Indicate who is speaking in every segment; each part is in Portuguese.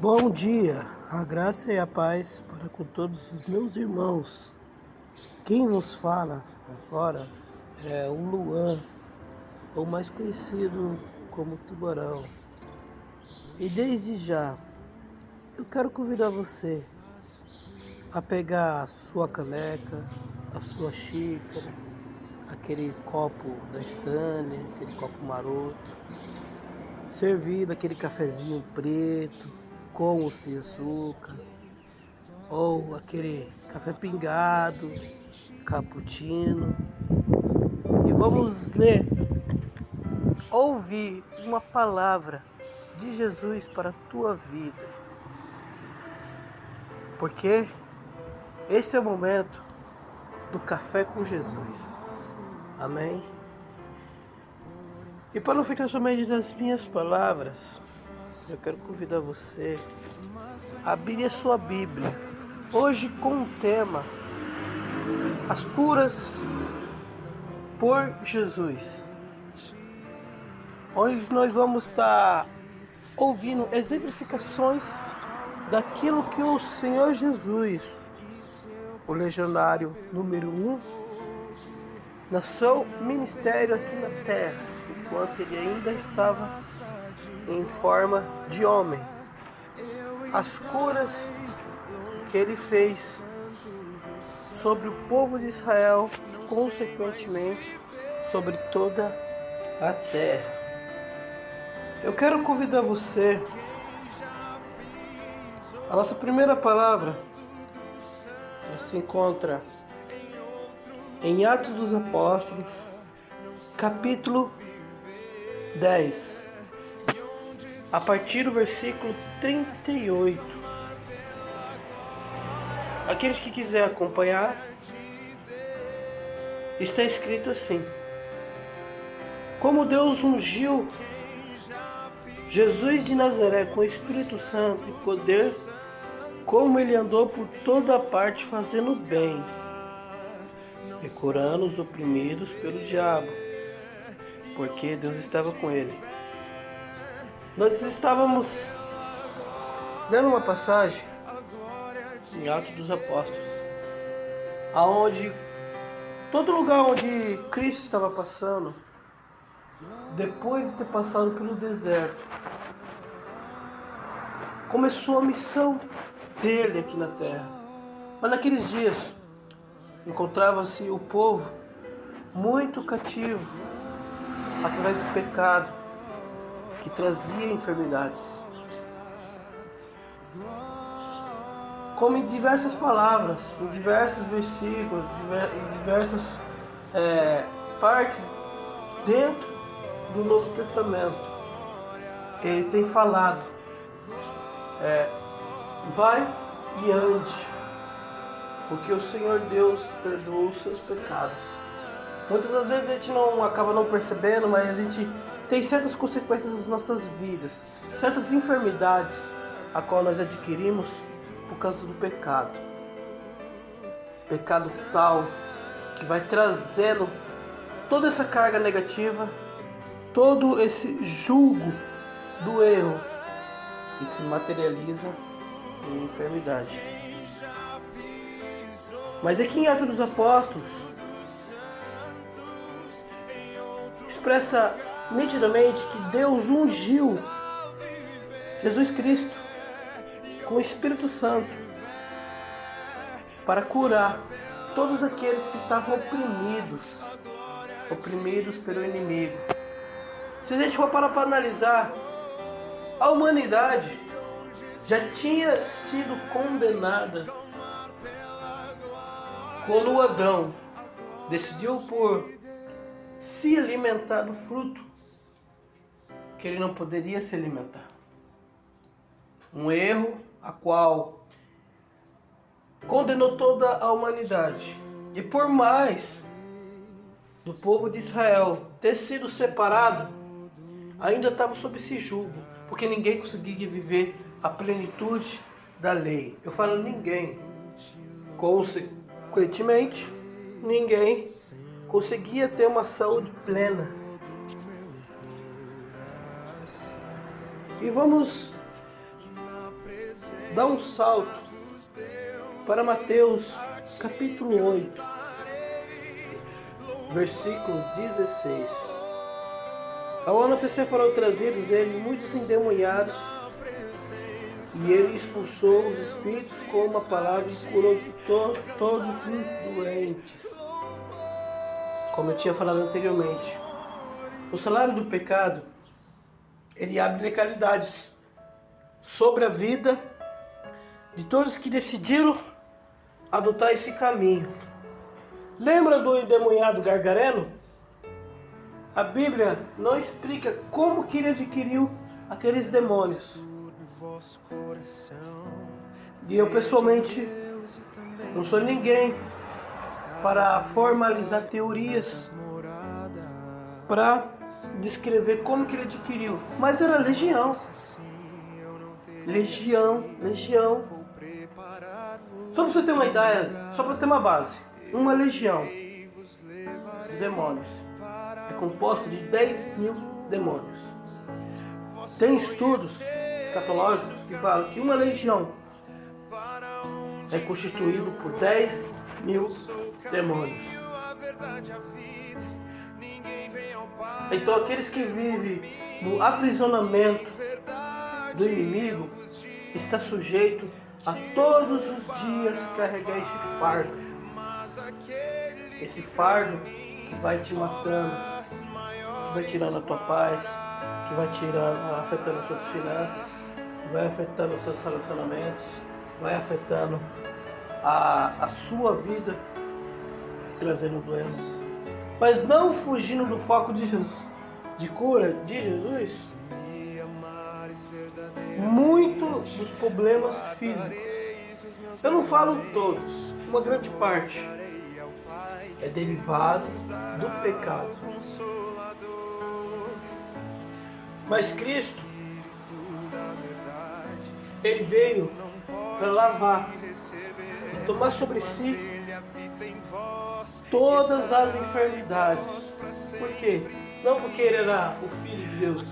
Speaker 1: Bom dia, a graça e a paz para com todos os meus irmãos. Quem nos fala agora é o Luan, ou mais conhecido como Tubarão. E desde já, eu quero convidar você a pegar a sua caneca, a sua xícara, aquele copo da Stanley, aquele copo maroto, servir aquele cafezinho preto, com ou sem açúcar, ou aquele café pingado, cappuccino, e vamos ouvir uma palavra de Jesus para a tua vida, porque esse é o momento do café com Jesus, amém? E para não ficar somente nas minhas palavras, eu quero convidar você a abrir a sua Bíblia, hoje com o tema As Curas por Jesus, onde nós vamos estar ouvindo exemplificações daquilo que o Senhor Jesus, o legionário número 1, no seu ministério aqui na terra, enquanto ele ainda estava em forma de homem, as curas que ele fez sobre o povo de Israel, consequentemente sobre toda a terra. Eu quero convidar você, a nossa primeira palavra ela se encontra em Atos dos Apóstolos, capítulo 10, a partir do versículo 38. Aqueles que quiser acompanhar, está escrito assim: como Deus ungiu Jesus de Nazaré com o Espírito Santo e poder, como ele andou por toda a parte fazendo bem e curando os oprimidos pelo diabo, porque Deus estava com ele. Nós estávamos lendo uma passagem em Atos dos Apóstolos, aonde todo lugar onde Cristo estava passando, depois de ter passado pelo deserto, começou a missão dele aqui na terra. Mas naqueles dias encontrava-se o povo muito cativo através do pecado que trazia enfermidades. Como em diversas palavras, em diversos versículos, em diversas partes dentro do Novo Testamento, ele tem falado: vai e ande, porque o Senhor Deus perdoou os seus pecados. Muitas das vezes a gente acaba não percebendo, mas a gente tem certas consequências nas nossas vidas, certas enfermidades a qual nós adquirimos por causa do pecado. Pecado tal que vai trazendo toda essa carga negativa, todo esse jugo do erro, e se materializa em enfermidade. Mas aqui em Atos dos Apóstolos expressa nitidamente que Deus ungiu Jesus Cristo com o Espírito Santo para curar todos aqueles que estavam oprimidos pelo inimigo. Se a gente for parar para analisar, a humanidade já tinha sido condenada quando Adão decidiu por se alimentar do fruto que ele não poderia se alimentar. Um erro a qual condenou toda a humanidade. E por mais do povo de Israel ter sido separado, ainda estava sob esse jugo, porque ninguém conseguia viver a plenitude da lei. Eu falo ninguém. Consequentemente, ninguém conseguia ter uma saúde plena. E vamos dá um salto para Mateus capítulo 8, versículo 16. Ao anoitecer foram trazidos ele muitos endemoniados, e ele expulsou os espíritos com uma palavra e curou todos os doentes. Como eu tinha falado anteriormente, o salário do pecado, ele abre legalidades sobre a vida de todos que decidiram adotar esse caminho. Lembra do endemoniado Gadareno? A Bíblia não explica como que ele adquiriu aqueles demônios. E eu pessoalmente não sou ninguém para formalizar teorias, para descrever como que ele adquiriu. Mas era legião. Só para você ter uma ideia, só para ter uma base. Uma legião de demônios é composta de 10.000 demônios. Tem estudos escatológicos que falam que uma legião é constituído por 10.000 demônios. Então aqueles que vivem no aprisionamento do inimigo está sujeito a todos os dias carregar esse fardo que vai te matando, que vai tirando a tua paz, que vai afetando as suas finanças, que vai afetando os seus relacionamentos, vai afetando a sua vida, trazendo doença. Mas não fugindo do foco de cura de Jesus. Muito dos problemas físicos, eu não falo todos, uma grande parte é derivado do pecado. Mas Cristo, ele veio para lavar e tomar sobre si todas as enfermidades. Por quê? Não porque ele era o Filho de Deus,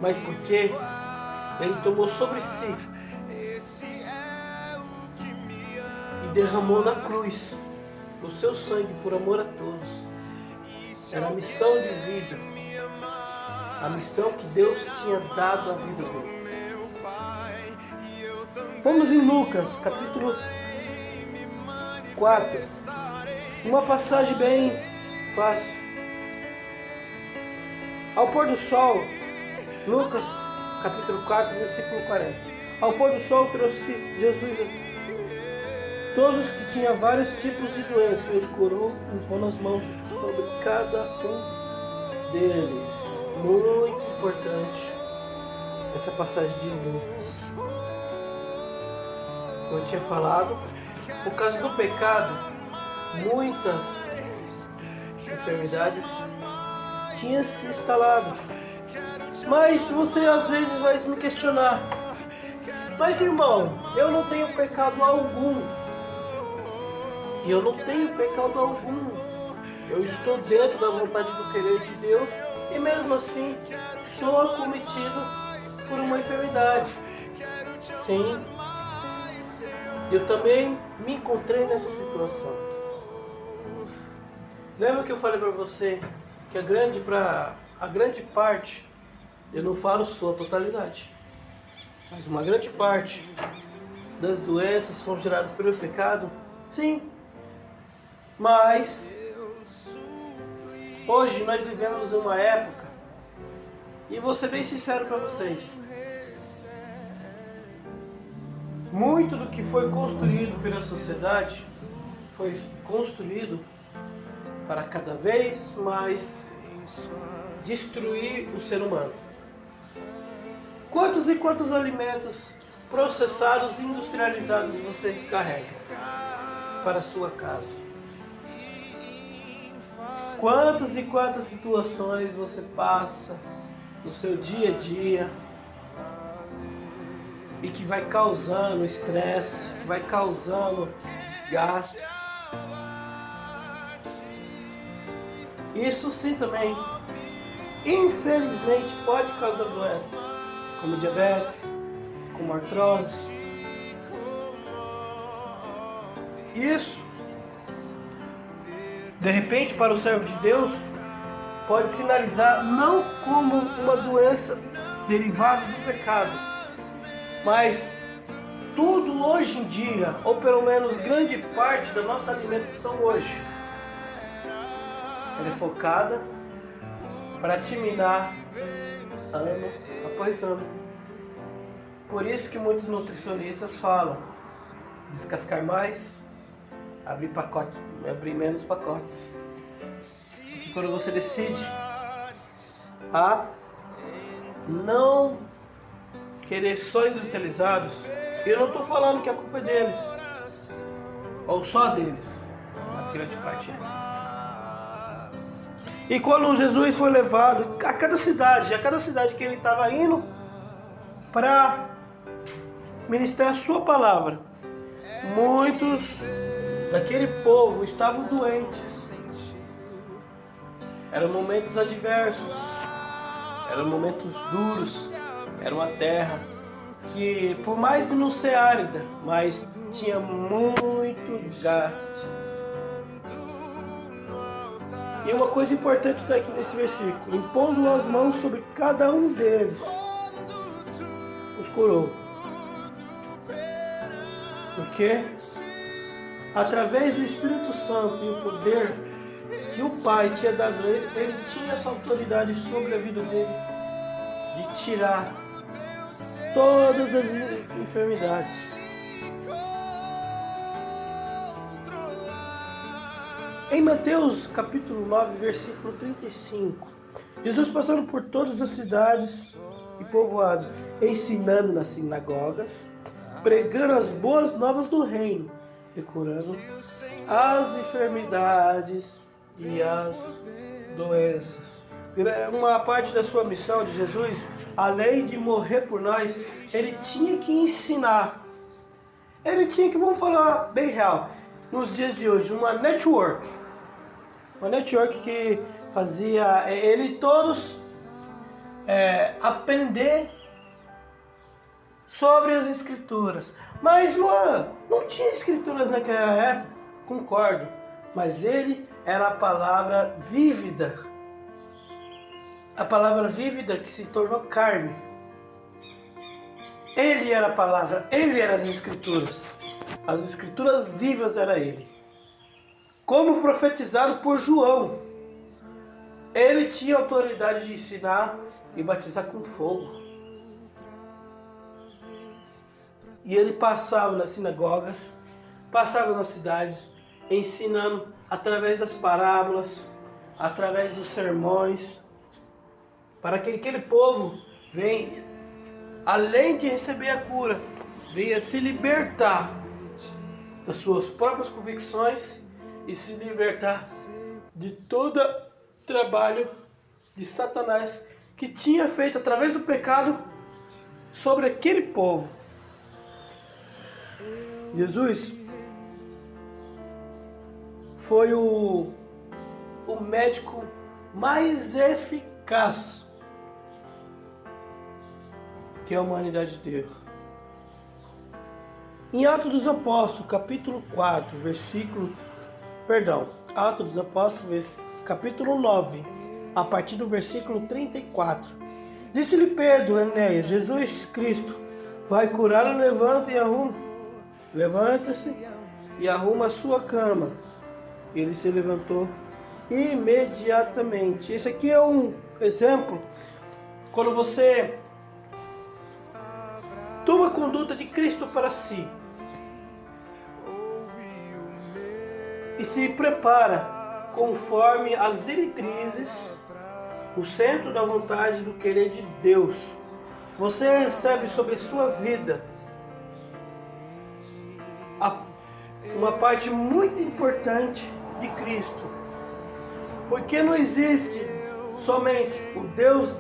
Speaker 1: mas porque ele tomou sobre si e derramou na cruz o seu sangue por amor a todos. Era a missão de vida, a missão que Deus tinha dado à vida dele. Vamos em Lucas, capítulo 4, uma passagem bem fácil. Ao pôr do sol, Lucas, capítulo 4, versículo 40. Ao pôr do sol trouxe Jesus a todos os que tinham vários tipos de doenças e os curou, impondo as mãos sobre cada um deles. Muito importante essa passagem de Lucas. Como eu tinha falado, por causa do pecado, muitas enfermidades tinham se instalado. Mas você às vezes vai me questionar: mas irmão, eu não tenho pecado algum. E eu não tenho pecado algum. Eu estou dentro da vontade do querer de Deus e mesmo assim sou acometido por uma enfermidade. Sim, eu também me encontrei nessa situação. Lembra que eu falei para você que a grande parte, eu não falo sua totalidade, mas uma grande parte das doenças foram geradas pelo pecado? Sim, mas hoje nós vivemos uma época, e vou ser bem sincero para vocês, muito do que foi construído pela sociedade foi construído para cada vez mais destruir o ser humano. Quantos e quantos alimentos processados e industrializados você carrega para a sua casa? Quantas e quantas situações você passa no seu dia a dia e que vai causando estresse, vai causando desgastes. Isso sim também, infelizmente, pode causar doenças. como diabetes, como artrose. Isso, de repente, para o servo de Deus, pode sinalizar não como uma doença derivada do pecado, mas tudo hoje em dia, ou pelo menos grande parte da nossa alimentação hoje, ela é focada para te minar ano após ano. Por isso que muitos nutricionistas falam: descascar mais, abrir menos pacotes. E quando você decide a não querer só industrializados, eu não estou falando que a culpa é deles, ou só deles, mas grande parte é. E quando Jesus foi levado a cada cidade que ele estava indo para ministrar a sua palavra, muitos daquele povo estavam doentes. Eram momentos adversos, eram momentos duros, era uma terra que, por mais de não ser árida, mas tinha muito desgaste. E uma coisa importante está aqui nesse versículo: impondo as mãos sobre cada um deles, os curou. Porque através do Espírito Santo e o poder que o Pai tinha dado a ele, ele tinha essa autoridade sobre a vida dele de tirar todas as enfermidades. Em Mateus capítulo 9, versículo 35, Jesus passando por todas as cidades e povoados, ensinando nas sinagogas, pregando as boas novas do reino e curando as enfermidades e as doenças. Uma parte da sua missão de Jesus, além de morrer por nós, ele tinha que ensinar. Ele tinha que, vamos falar bem real, nos dias de hoje, uma network que fazia ele todos aprender sobre as escrituras. Mas Luan, não tinha escrituras naquela época, concordo, mas ele era a palavra vívida. A palavra vívida que se tornou carne. Ele era a palavra, ele era as escrituras. As escrituras vivas era ele. Como profetizado por João, ele tinha autoridade de ensinar e batizar com fogo. E ele passava nas sinagogas, passava nas cidades, ensinando através das parábolas, através dos sermões, para que aquele povo venha, além de receber a cura, venha se libertar das suas próprias convicções e se libertar de todo trabalho de Satanás que tinha feito através do pecado sobre aquele povo. Jesus foi o médico mais eficaz que a humanidade teve. Em Atos dos Apóstolos, capítulo 4, Atos dos Apóstolos, capítulo 9, a partir do versículo 34. Disse-lhe Pedro, Enéas: Jesus Cristo vai curá-lo, levanta-se e arruma a sua cama. Ele se levantou imediatamente. Esse aqui é um exemplo, quando você toma a conduta de Cristo para si e se prepara conforme as diretrizes, o centro da vontade do querer de Deus, você recebe sobre sua vida uma parte muito importante de Cristo. Porque não existe somente o Deus,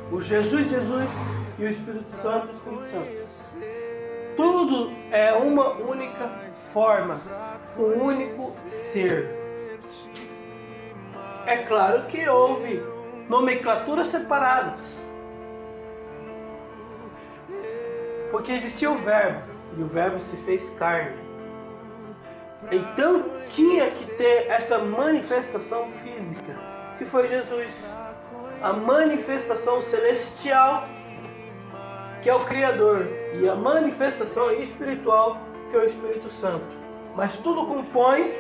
Speaker 1: o Jesus e o Espírito Santo, Tudo é uma única forma, um único ser. É claro que houve nomenclaturas separadas. Porque existia o Verbo, e o Verbo se fez carne. Então tinha que ter essa manifestação física, que foi Jesus. A manifestação celestial, que é o Criador, e a manifestação espiritual, que é o Espírito Santo. Mas tudo compõe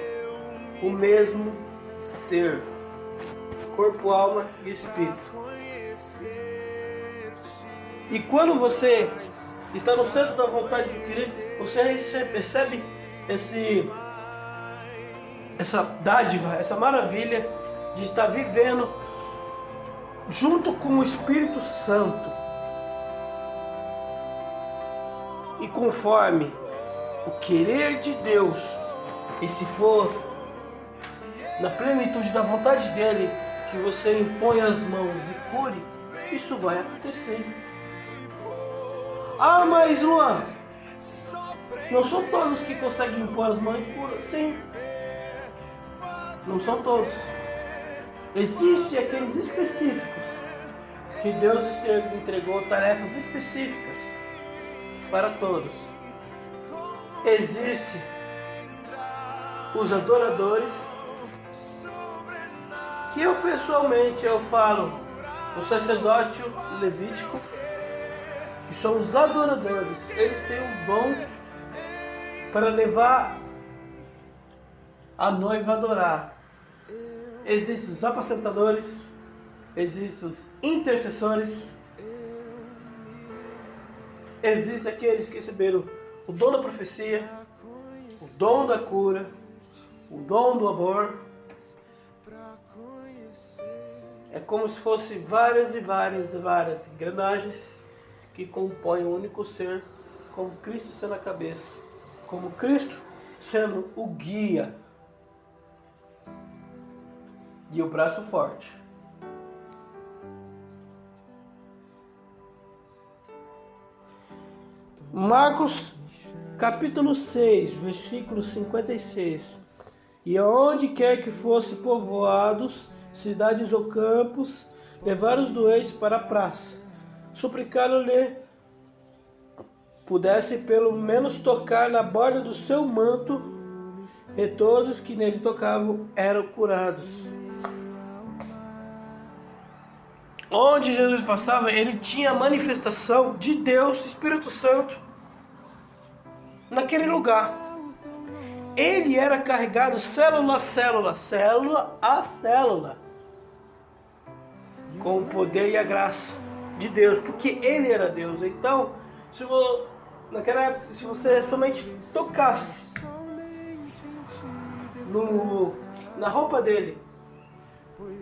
Speaker 1: o mesmo ser: corpo, alma e espírito. E quando você está no centro da vontade de Cristo, você recebe essa dádiva, essa maravilha de estar vivendo junto com o Espírito Santo. E conforme o querer de Deus, e se for na plenitude da vontade dele que você impõe as mãos e cure, isso vai acontecer. Ah, mas Luan, não são todos que conseguem impor as mãos e curar. Sim, não são todos. Existem aqueles específicos que Deus entregou tarefas específicas para todos. Existem os adoradores, que eu pessoalmente falo, o sacerdócio levítico, que são os adoradores. Eles têm um dom para levar a noiva a adorar. Existem os apacentadores, existem os intercessores, existem aqueles que receberam o dom da profecia, o dom da cura, o dom do amor. É como se fosse várias engrenagens que compõem um único ser, como Cristo sendo a cabeça, como Cristo sendo o guia e o braço forte. Marcos capítulo 6, versículo 56. E aonde quer que fosse povoados, cidades ou campos, levaram os doentes para a praça, suplicaram-lhe pudesse pelo menos tocar na borda do seu manto, e todos que nele tocavam eram curados. Onde Jesus passava, ele tinha a manifestação de Deus, Espírito Santo, naquele lugar. Ele era carregado célula a célula, com o poder e a graça de Deus, porque ele era Deus. Então, naquela época, se você somente tocasse na roupa dele,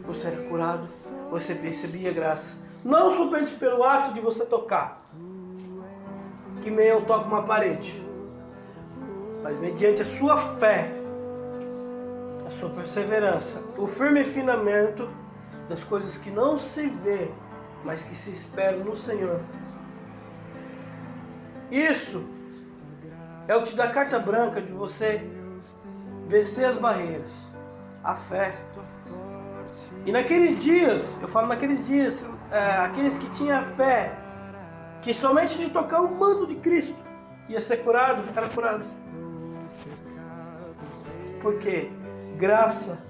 Speaker 1: você era curado, você recebia graça. Não somente pelo ato de você tocar, que nem eu toco uma parede, mas mediante a sua fé, a sua perseverança, o firme fundamento das coisas que não se vê, mas que se esperam no Senhor. Isso é o que te dá carta branca de você vencer as barreiras, a fé. E naqueles dias, eu falo naqueles dias, aqueles que tinham fé, que somente de tocar o manto de Cristo ia ser curado, era curado. Porque graça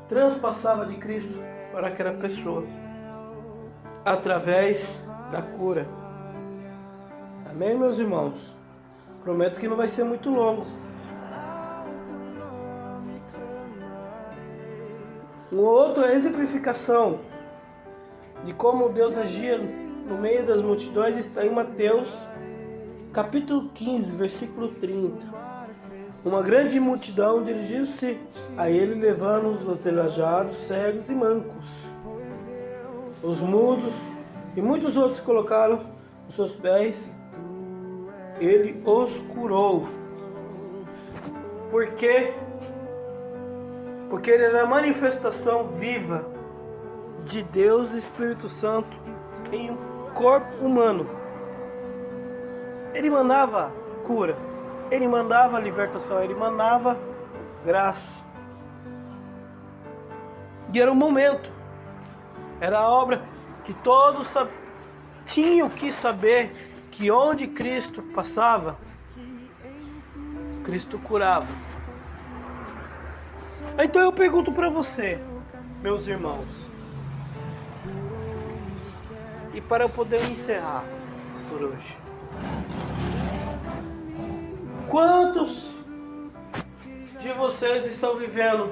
Speaker 1: transpassava de Cristo para aquela pessoa, através da cura. Amém, meus irmãos? Prometo que não vai ser muito longo. Uma outra exemplificação de como Deus agia no meio das multidões está em Mateus, capítulo 15, versículo 30. Uma grande multidão dirigiu-se a ele, levando os aleijados, cegos e mancos, os mudos e muitos outros colocaram os seus pés. Ele os curou. Por quê? Porque ele era a manifestação viva de Deus e Espírito Santo em um corpo humano. Ele mandava cura, ele mandava libertação, ele mandava graça. E era um momento, era a obra que todos tinham que saber que onde Cristo passava, Cristo curava. Então eu pergunto para você, meus irmãos, e para eu poder encerrar por hoje, quantos de vocês estão vivendo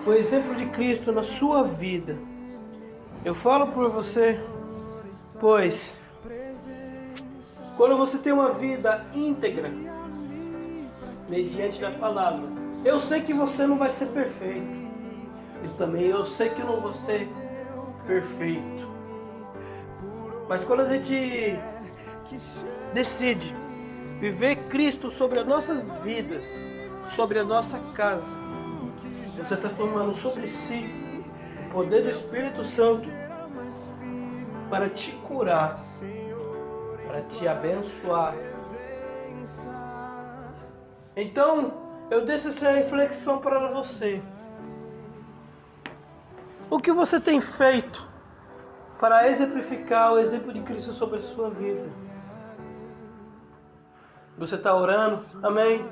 Speaker 1: o exemplo de Cristo na sua vida? Eu falo por você, pois quando você tem uma vida íntegra, mediante a palavra, eu sei que você não vai ser perfeito, e também eu sei que eu não vou ser perfeito, mas quando a gente decide viver Cristo sobre as nossas vidas, sobre a nossa casa, você está tomando sobre si o poder do Espírito Santo para te curar, para te abençoar. Então, eu deixo essa reflexão para você. O que você tem feito para exemplificar o exemplo de Cristo sobre a sua vida? Você está orando? Amém.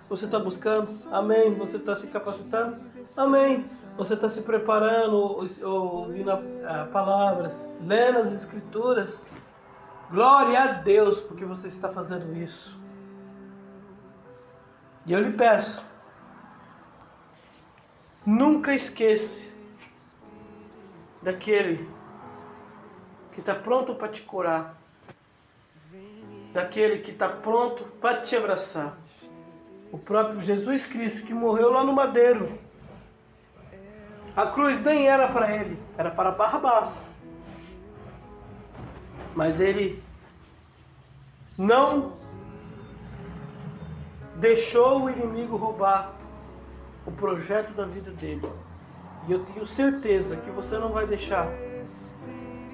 Speaker 1: Você está buscando? Amém. Você está se capacitando? Amém. Você está se preparando, ouvindo palavras, lendo as Escrituras? Glória a Deus porque você está fazendo isso. E eu lhe peço, nunca esqueça daquele que está pronto para te curar, daquele que está pronto para te abraçar, o próprio Jesus Cristo que morreu lá no madeiro. A cruz nem era para ele, era para Barrabás, mas ele não deixou o inimigo roubar o projeto da vida dele. E eu tenho certeza que você não vai deixar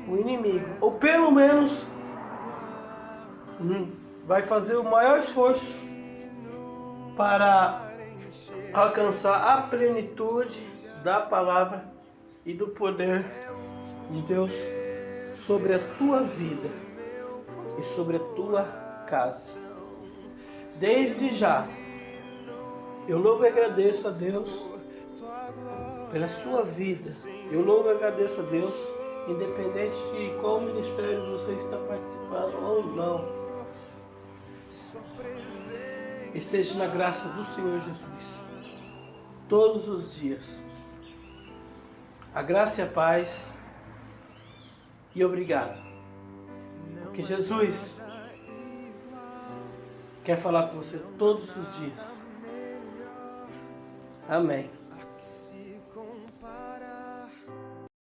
Speaker 1: o inimigo, ou pelo menos vai fazer o maior esforço para alcançar a plenitude da palavra e do poder de Deus sobre a tua vida e sobre a tua casa. Desde já, eu louvo e agradeço a Deus pela sua vida. Eu louvo e agradeço a Deus, independente de qual ministério você está participando ou não. Esteja na graça do Senhor Jesus, todos os dias. A graça e a paz, e obrigado. Porque Jesus quer falar com você todos os dias. Amém.